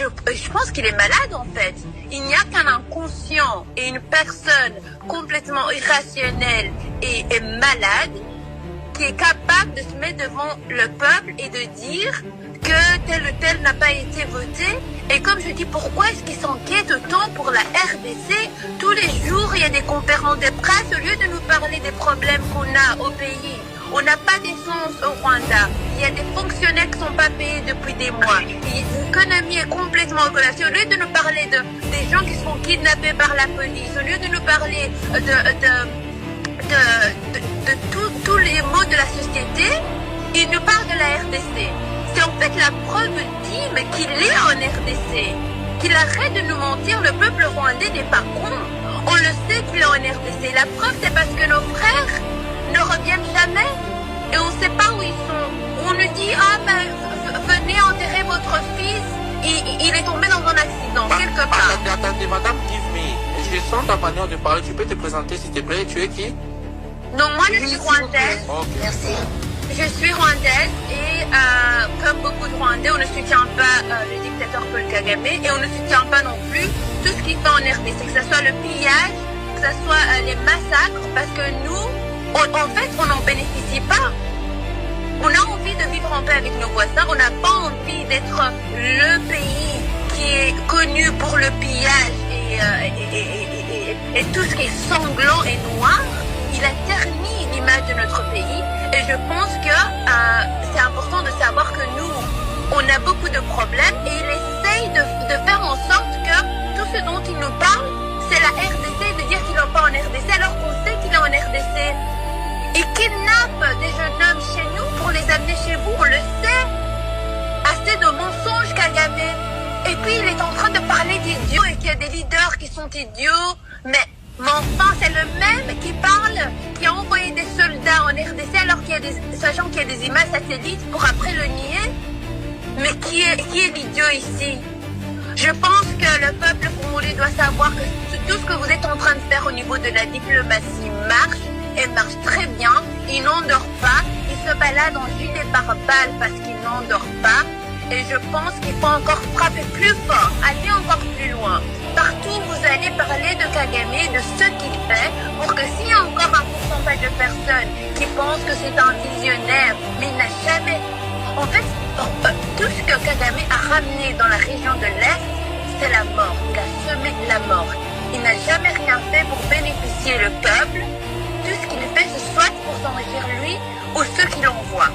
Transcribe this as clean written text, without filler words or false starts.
Je pense qu'il est malade en fait. Il n'y a qu'un inconscient et une personne complètement irrationnelle et malade qui est capable de se mettre devant le peuple et de dire que tel ou tel n'a pas été voté. Et comme je dis, pourquoi est-ce qu'ils s'inquiètent autant pour la RDC? Tous les jours, il y a des conférences de presse. Au lieu de nous parler des problèmes qu'on a au pays, on n'a pas d'essence au Rwanda. Il y a des fonctionnaires qui ne sont pas payés depuis des mois. L'économie est complètement collapsée. Au lieu de nous parler des gens qui sont kidnappés par la police, au lieu de nous parler de tous les maux de la société, ils nous parlent de la RDC. C'est en fait la preuve ultime qu'il est en RDC. Qu'il arrête de nous mentir, le peuple rwandais n'est pas con. On le sait qu'il est en RDC. La preuve, c'est parce que nos frères ne reviennent jamais et on ne sait pas où ils sont. On nous dit, venez enterrer votre fils, il est tombé dans un accident, quelque part. Attendez, madame, give me. Je sens ta manière de parler, tu peux te présenter s'il te plaît, tu es qui? Donc moi je suis rwandaise. Okay. Merci. Je suis rwandaise et comme beaucoup de Rwandais, on ne soutient pas le dictateur Paul Kagame et on ne soutient pas non plus tout ce qui fait en RDC, que ce soit le pillage, que ce soit les massacres, parce que nous, en fait, on n'en bénéficie pas. On a envie de vivre en paix avec nos voisins, on n'a pas envie d'être le pays qui est connu pour le pillage et tout ce qui est sanglant et noir. Il a terni l'image de notre pays et je pense que c'est important de savoir que nous, on a beaucoup de problèmes et il essaye de faire en sorte que tout ce dont il nous parle, c'est la RDC, de dire qu'il n'est pas en RDC alors qu'on sait qu'il est en RDC. Il kidnappe des jeunes hommes chez nous pour les amener chez vous, on le sait. Assez de mensonges, Kagame. Et puis il est en train de parler d'idiots et qu'il y a des leaders qui sont idiots, mais enfin, c'est le même qui parle, qui a envoyé des soldats en RDC alors qu'il y a sachant qu'il y a des images satellites pour après le nier. Mais qui est l'idiot ici? Je pense que le peuple congolais doit savoir que tout ce que vous êtes en train de faire au niveau de la diplomatie marche, et marche très bien. Il n'endort pas, il se balade en gilet pare-balles parce qu'il n'endort pas. Et je pense qu'il faut encore frapper plus fort, aller encore plus loin. Partout, vous allez parler de Kagame, de ce qu'il fait, pour que s'il y a encore un pourcentage de personnes qui pensent que c'est un visionnaire, mais il n'a jamais... En fait, tout ce que Kagame a ramené dans la région de l'Est, c'est la mort. Il a semé la mort. Il n'a jamais rien fait pour bénéficier le peuple. Tout ce qu'il fait, c'est soit pour s'enrichir lui ou ceux qui l'envoient.